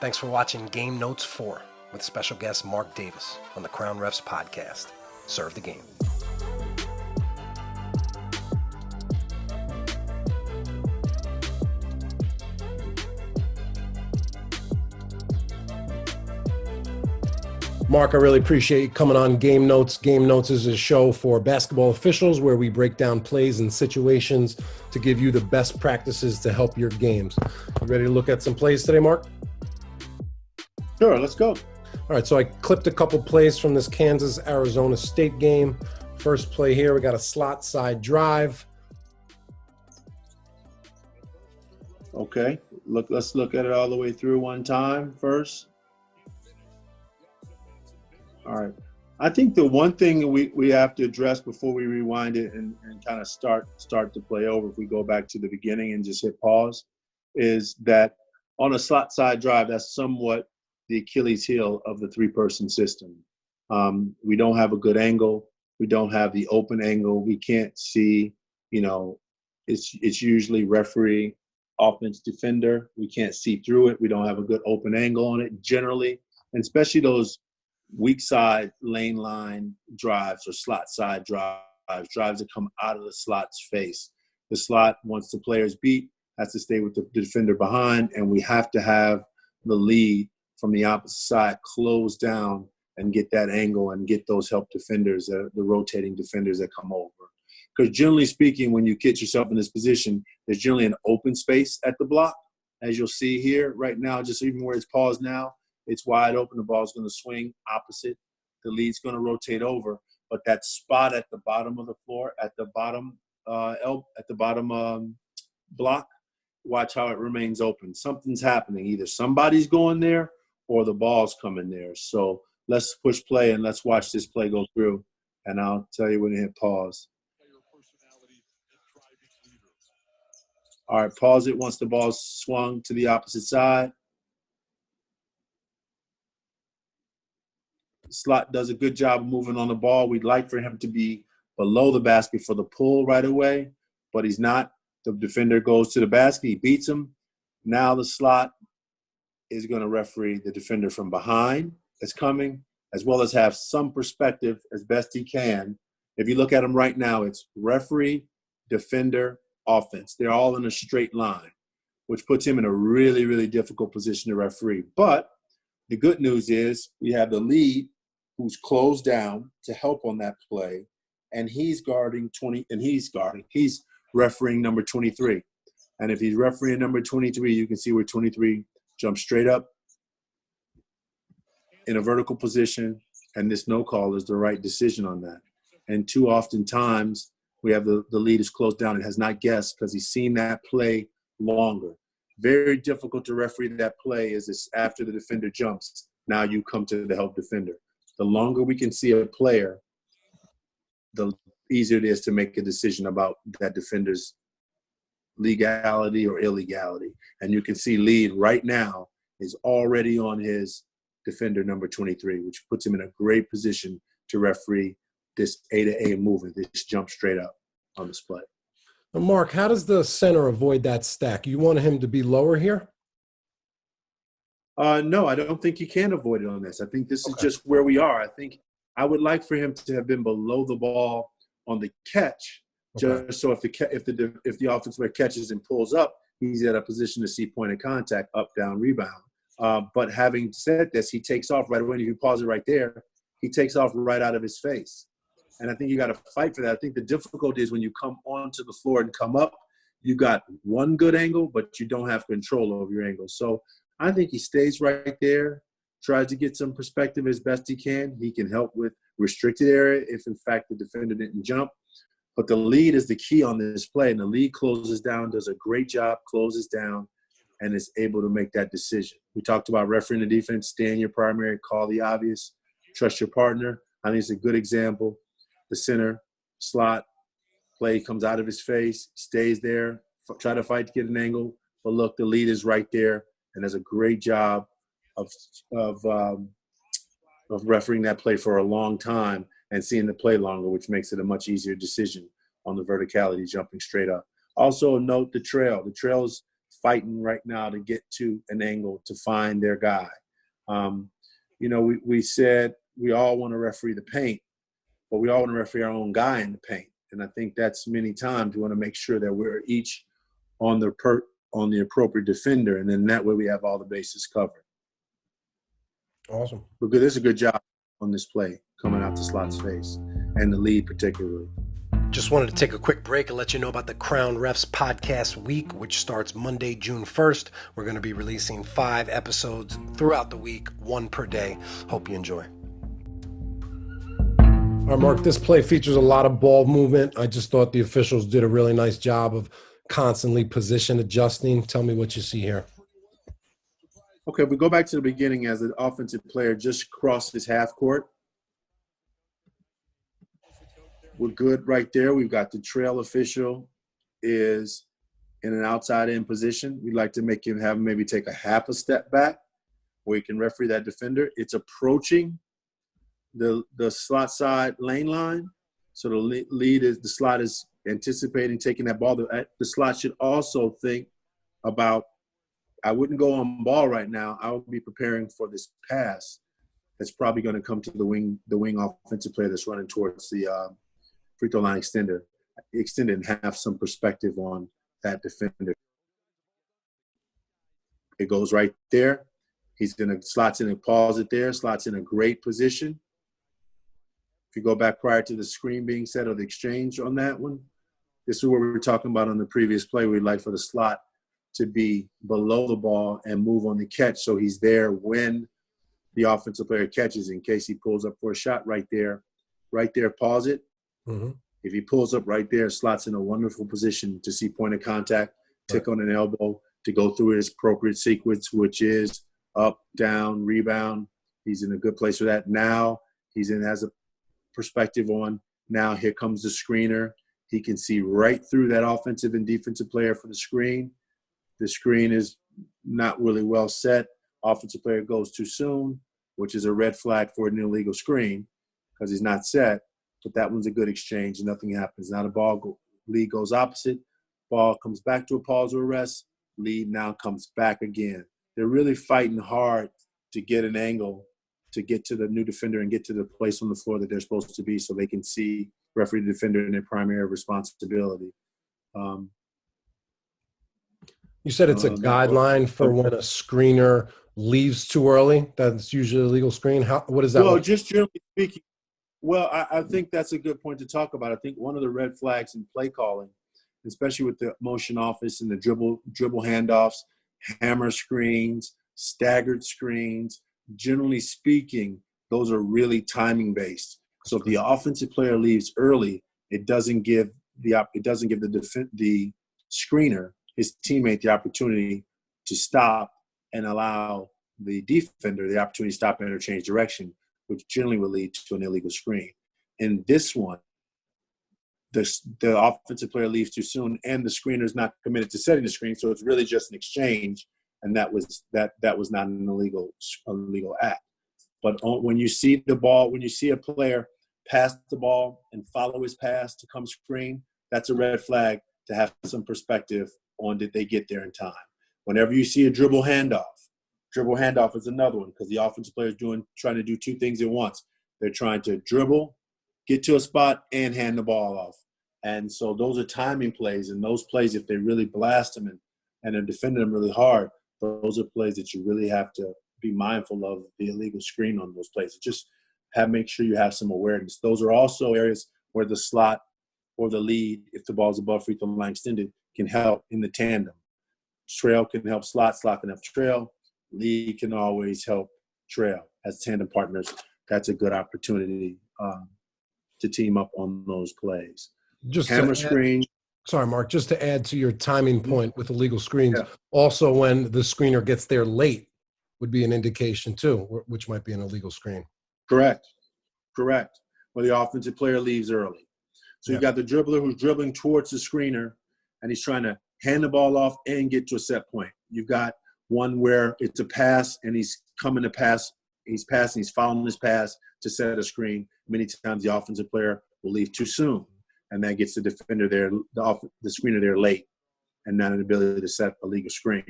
Thanks for watching Game Notes 4 with special guest Marc Davis on the Crown Refs podcast. Serve the game. Marc, I really appreciate you coming on Game Notes. Game Notes is a show for basketball officials where we break down plays and situations to give you the best practices to help your games. You ready to look at some plays today, Marc? Sure, let's go. All right, so I clipped a couple plays from this Kansas-Arizona State game. First play here, we got a slot side drive. Okay, let's look at it all the way through one time first. All right. I think the one thing we have to address before we rewind it and kind of start the play over, if we go back to the beginning and just hit pause, is that on a slot side drive, that's somewhat the Achilles heel of the three-person system. We don't have a good angle. We don't have the open angle. We can't see, it's usually referee, offense, defender. We can't see through it. We don't have a good open angle on it generally, and especially those weak side lane line drives or slot side drives that come out of the slot's face. The slot, once the player's beat, has to stay with the defender behind, and we have to have the lead from the opposite side close down and get that angle and get those help defenders, the rotating defenders that come over. Because generally speaking, when you get yourself in this position, there's generally an open space at the block. As you'll see here right now, just even where it's paused now, it's wide open. The ball's going to swing opposite. The lead's going to rotate over. But that spot at the bottom of the floor, at the bottom block, watch how it remains open. Something's happening. Either somebody's going there or the ball's coming there. So let's push play and let's watch this play go through. And I'll tell you when to hit pause. All right, pause it once the ball's swung to the opposite side. Slot does a good job of moving on the ball. We'd like for him to be below the basket for the pull right away, but he's not. The defender goes to the basket. He beats him. Now the slot is going to referee the defender from behind that's coming, as well as have some perspective as best he can. If you look at him right now, it's referee, defender, offense. They're all in a straight line, which puts him in a really, really difficult position to referee. But the good news is we have the lead who's closed down to help on that play, and he's refereeing number 23. And if he's refereeing number 23, you can see where 23 jumps straight up in a vertical position, and this no call is the right decision on that. And too often times we have the lead is closed down and has not guessed because he's seen that play longer. Very difficult to referee that play is this after the defender jumps. Now you come to the help defender. The longer we can see a player, the easier it is to make a decision about that defender's legality or illegality. And you can see lead right now is already on his defender number 23, which puts him in a great position to referee this A-to-A movement, this jump straight up on this play. Now, Marc, how does the center avoid that stack? You want him to be lower here? No, I don't think you can avoid it on this. I think this is just where we are. I think I would like for him to have been below the ball on the catch, just so if the offensive player catches and pulls up, he's at a position to see point of contact, up, down, rebound. But having said this, he takes off right away. If you pause it right there, he takes off right out of his face. And I think you got to fight for that. I think the difficulty is when you come onto the floor and come up, you got one good angle, but you don't have control over your angle. So I think he stays right there, tries to get some perspective as best he can. He can help with restricted area if, in fact, the defender didn't jump. But the lead is the key on this play, and the lead closes down, does a great job, closes down, and is able to make that decision. We talked about refereeing the defense, stay in your primary, call the obvious, trust your partner. I think it's a good example. The center, slot, play comes out of his face, stays there, try to fight to get an angle. But look, the lead is right there, and does a great job of refereeing that play for a long time and seeing the play longer, which makes it a much easier decision on the verticality, jumping straight up. Also note the trail. The trail is fighting right now to get to an angle to find their guy. We said we all want to referee the paint, but we all want to referee our own guy in the paint. And I think that's many times we want to make sure that we're each on the appropriate defender, and then that way we have all the bases covered. Awesome. But good, this is a good job on this play coming out to Slot's face, and the lead particularly. Just wanted to take a quick break and let you know about the Crown Refs Podcast Week, which starts Monday, June 1st. We're going to be releasing 5 episodes throughout the week, 1 per day. Hope you enjoy. All right, Mark, this play features a lot of ball movement. I just thought the officials did a really nice job of constantly position adjusting. Tell me what you see here. Okay, if we go back to the beginning, as an offensive player just crossed his half court, we're good right there. We've got the trail official is in an outside in position. We'd like to have him maybe take a half a step back where he can referee that defender. It's approaching the slot side lane line. So the slot is anticipating taking that ball. The slot should also think about, I wouldn't go on ball right now. I would be preparing for this pass that's probably going to come to the wing offensive player that's running towards the free throw line extend and have some perspective on that defender. It goes right there. Slots in and pause it there. Slots in a great position. If you go back prior to the screen being set or the exchange on that one, this is what we were talking about on the previous play. We'd like for the slot to be below the ball and move on the catch so he's there when the offensive player catches in case he pulls up for a shot right there. Right there, pause it. Mm-hmm. If he pulls up right there, Slot's in a wonderful position to see point of contact, tick on an elbow, to go through his appropriate sequence, which is up, down, rebound. He's in a good place for that. Now has a perspective on, now here comes the screener. He can see right through that offensive and defensive player for the screen. The screen is not really well set. Offensive player goes too soon, which is a red flag for an illegal screen because he's not set. But that one's a good exchange. Nothing happens. Now the lead goes opposite. Ball comes back to a pause or arrest. Lead now comes back again. They're really fighting hard to get an angle to get to the new defender and get to the place on the floor that they're supposed to be so they can see referee the defender in their primary responsibility. You said it's a guideline for when a screener leaves too early. That's usually a legal screen. What is that? Well, just generally speaking, I think that's a good point to talk about. I think one of the red flags in play calling, especially with the motion office and the dribble handoffs, hammer screens, staggered screens, generally speaking, those are really timing based. So if the offensive player leaves early, it doesn't give the screener, his teammate, the opportunity to stop and allow the defender the opportunity to stop and interchange direction, which generally will lead to an illegal screen. In this one, the offensive player leaves too soon, and the screener is not committed to setting the screen, so it's really just an exchange, and that was not an illegal act. But when you see the ball, when you see a player pass the ball and follow his pass to come screen, that's a red flag to have some perspective on did they get there in time. Whenever you see a dribble handoff is another one because the offensive player is trying to do two things at once. They're trying to dribble, get to a spot, and hand the ball off. And so those are timing plays, and those plays, if they really blast them and they're defending them really hard, those are plays that you really have to be mindful of the illegal screen on those plays. Just make sure you have some awareness. Those are also areas where the slot or the lead, if the ball's above free throw line extended, can help in the tandem. Trail can help slot can help trail. Lead can always help trail as tandem partners. That's a good opportunity to team up on those plays. Hammer screen. Sorry, Mark, just to add to your timing point with illegal screens, also when the screener gets there late would be an indication too, which might be an illegal screen. Correct. Where the offensive player leaves early. So you've got the dribbler who's dribbling towards the screener, and he's trying to hand the ball off and get to a set point. You've got one where it's a pass, and he's coming to pass. He's passing. He's following his pass to set a screen. Many times the offensive player will leave too soon, and that gets the defender there, the screener there late. and not an ability to set a legal screen.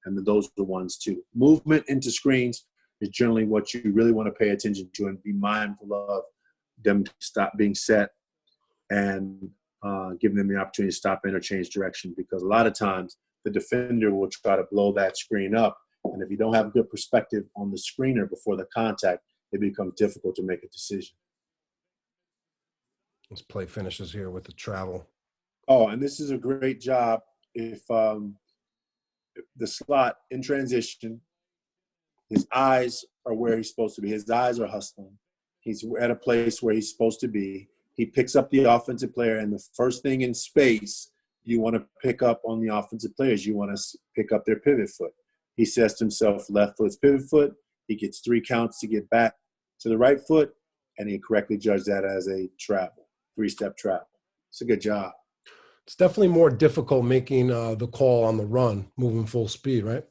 And those are the ones too. Movement into screens is generally what you really want to pay attention to and be mindful of them to stop being set and giving them the opportunity to stop interchange direction, because a lot of times the defender will try to blow that screen up. And if you don't have good perspective on the screener before the contact, it becomes difficult to make a decision. This play finishes here with the travel. Oh, and this is a great job if the slot in transition, his eyes are where he's supposed to be. His eyes are hustling. He's at a place where he's supposed to be. He picks up the offensive player, and the first thing in space you want to pick up on the offensive players, you want to pick up their pivot foot. He says to himself, left foot's pivot foot. He gets 3 counts to get back to the right foot, and he correctly judged that as a travel, 3-step travel. It's a good job. It's definitely more difficult making the call on the run, moving full speed, right?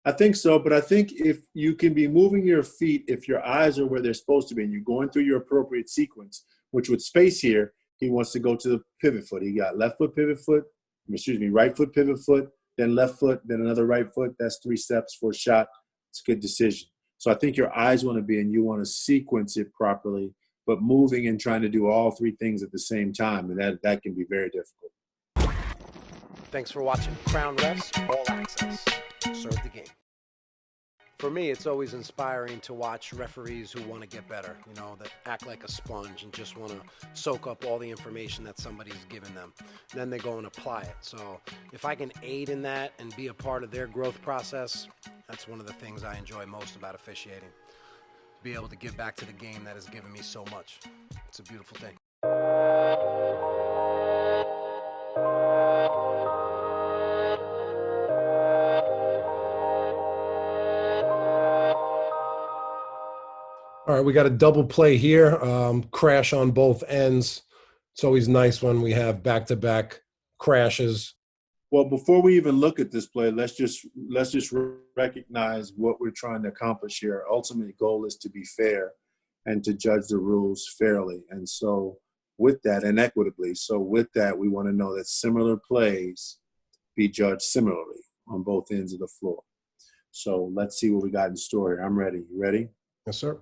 I think so, but I think if you can be moving your feet, if your eyes are where they're supposed to be and you're going through your appropriate sequence, which with space here, he wants to go to the pivot foot. He got left foot, pivot foot, right foot, pivot foot, then left foot, then another right foot. That's 3 steps for a shot. It's a good decision. So I think your eyes want to be, and you want to sequence it properly, but moving and trying to do all 3 things at the same time, and that can be very difficult. Thanks for watching Crown Refs All Access. Serve the game. For me, it's always inspiring to watch referees who want to get better, that act like a sponge and just want to soak up all the information that somebody's given them. Then they go and apply it. So if I can aid in that and be a part of their growth process, that's one of the things I enjoy most about officiating. To be able to give back to the game that has given me so much. It's a beautiful thing. All right, we got a double play here, crash on both ends. It's always nice when we have back-to-back crashes. Well, before we even look at this play, let's just recognize what we're trying to accomplish here. Our ultimate goal is to be fair and to judge the rules fairly. And so with that, and equitably, so with that, we want to know that similar plays be judged similarly on both ends of the floor. So let's see what we got in store here. I'm ready. You ready? Yes, sir.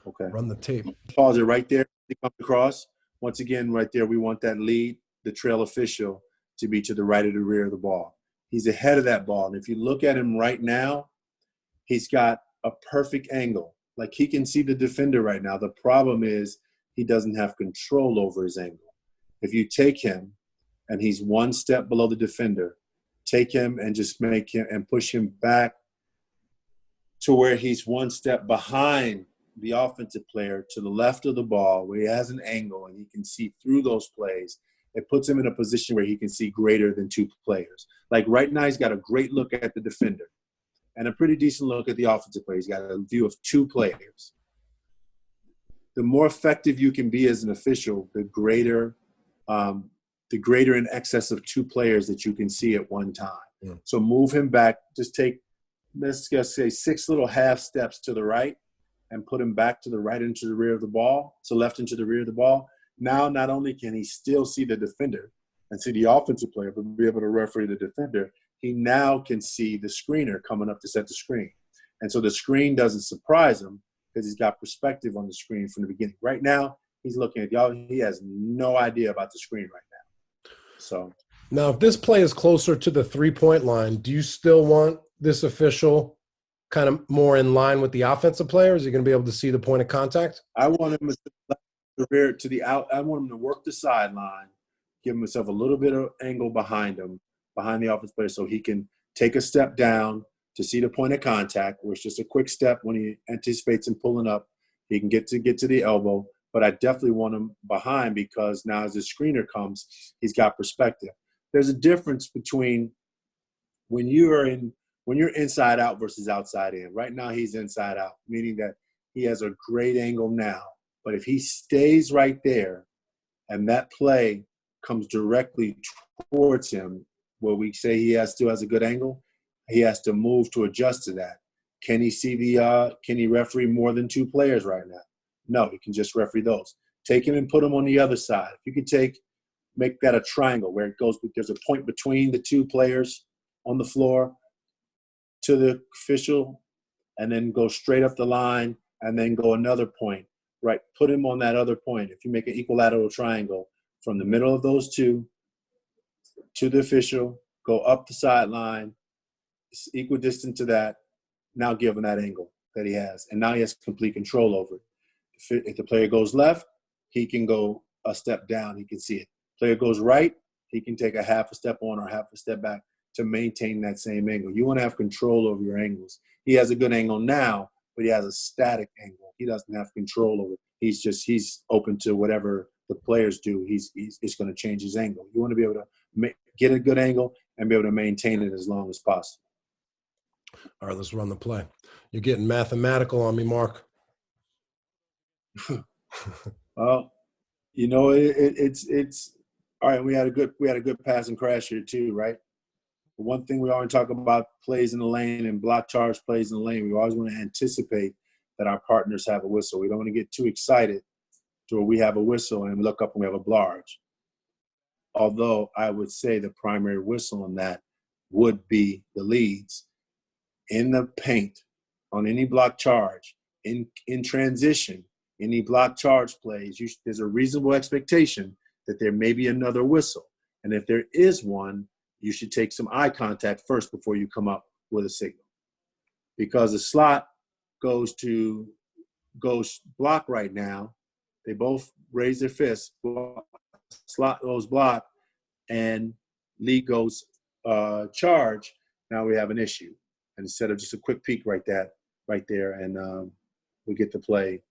Okay. Run the tape. Pause it right there. Come across. Once again, right there, we want that lead, the trail official, to be to the right of the rear of the ball. He's ahead of that ball. And if you look at him right now, he's got a perfect angle. Like he can see the defender right now. The problem is he doesn't have control over his angle. If you take him and he's 1 step below the defender, take him and just make him and push him back to where he's 1 step behind the offensive player to the left of the ball where he has an angle and he can see through those plays. It puts him in a position where he can see greater than 2 players. Like right now, he's got a great look at the defender and a pretty decent look at the offensive player. He's got a view of 2 players. The more effective you can be as an official, the greater in excess of 2 players that you can see at one time. Yeah. So move him back. Just take, let's just say 6 little half steps to the right and put him back to the right into the rear of the ball, so left into the rear of the ball. Now, not only can he still see the defender and see the offensive player, but be able to referee the defender, he now can see the screener coming up to set the screen. And so the screen doesn't surprise him because he's got perspective on the screen from the beginning. Right now, he's looking at y'all. He has no idea about the screen right now. So now, if this play is closer to the 3-point line, do you still want this official kind of more in line with the offensive player? Is he going to be able to see the point of contact? I want him to the out. I want him to work the sideline, give himself a little bit of angle behind him, behind the offensive player, so he can take a step down to see the point of contact, where it's just a quick step when he anticipates him pulling up. He can get to the elbow, but I definitely want him behind because now as the screener comes, he's got perspective. There's a difference between when you're inside out versus outside in. Right now he's inside out, meaning that he has a great angle now. But if he stays right there and that play comes directly towards him, where we say he still has a good angle, he has to move to adjust to that. Can he see can he referee more than 2 players right now? No, he can just referee those. Take him and put him on the other side. If you could take make that a triangle where it goes, there's a point between the two players on the floor to the official, and then go straight up the line, and then go another point, right? Put him on that other point. If you make an equilateral triangle from the middle of those two to the official, go up the sideline, equidistant to that, now give him that angle that he has. And now he has complete control over it. If the player goes left, he can go a step down. He can see it. Player goes right, he can take a half a step on or half a step back to maintain that same angle. You want to have control over your angles. He has a good angle now, but he has a static angle. He doesn't have control over it. He's open to whatever the players do. He's going to change his angle. You want to be able to get a good angle and be able to maintain it as long as possible. All right, let's run the play. You're getting mathematical on me, Mark. Well, you know, it's all right. We had a good pass and crash here too, right? But one thing we always talk about, plays in the lane and block charge plays in the lane. We always want to anticipate that our partners have a whistle. We don't want to get too excited to where we have a whistle and look up and we have a blarge. Although I would say the primary whistle on that would be the leads in the paint on any block charge, in transition, any block charge plays. There's a reasonable expectation that there may be another whistle. And if there is one, you should take some eye contact first before you come up with a signal. Because the slot goes block right now. They both raise their fists. Slot goes block, and lead goes charge. Now we have an issue. And instead of just a quick peek right there, and we get the play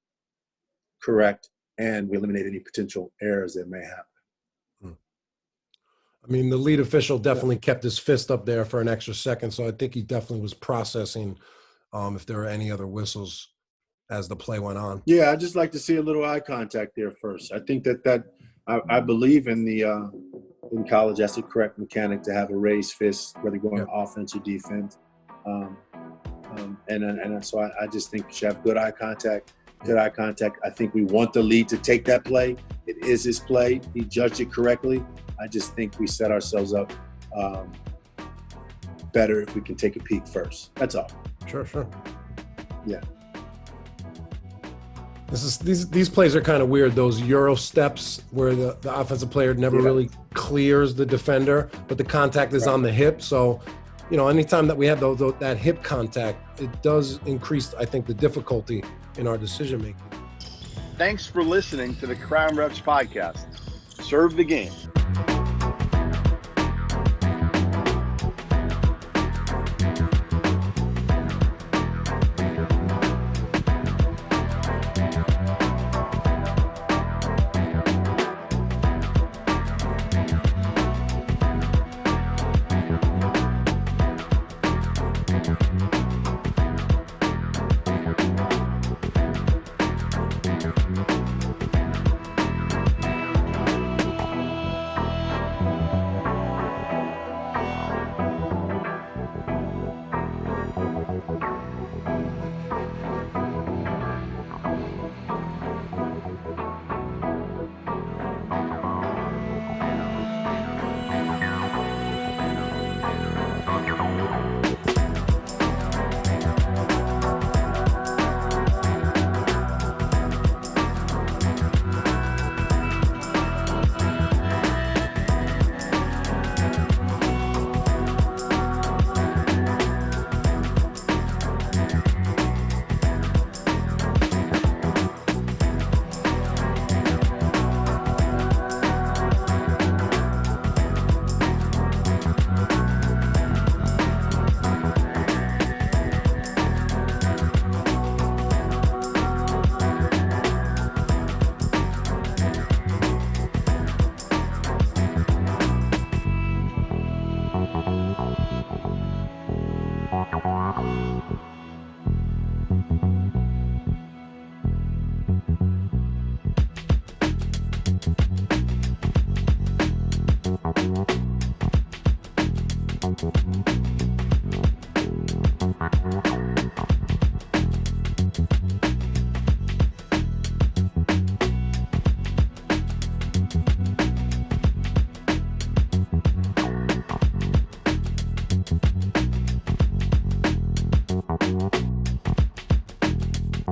correct, and we eliminate any potential errors that may happen. I mean, the lead official definitely kept his fist up there for an extra second, so I think he definitely was processing if there were any other whistles as the play went on. Yeah, I just like to see a little eye contact there first. I think that I believe in college that's the correct mechanic to have a raised fist, whether going offense or defense. And so I just think you should have good eye contact. Good eye contact. I think we want the lead to take that play. It is his play. He judged it correctly. I just think we set ourselves up better if we can take a peek first. That's all. Sure. Yeah. These plays are kind of weird. Those Euro steps where the offensive player never really clears the defender, but the contact is on the hip. So, you know, anytime that we have that hip contact, it does increase, I think, the difficulty in our decision making. Thanks for listening to the Crown Refs podcast. Serve the game.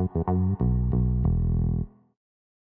you.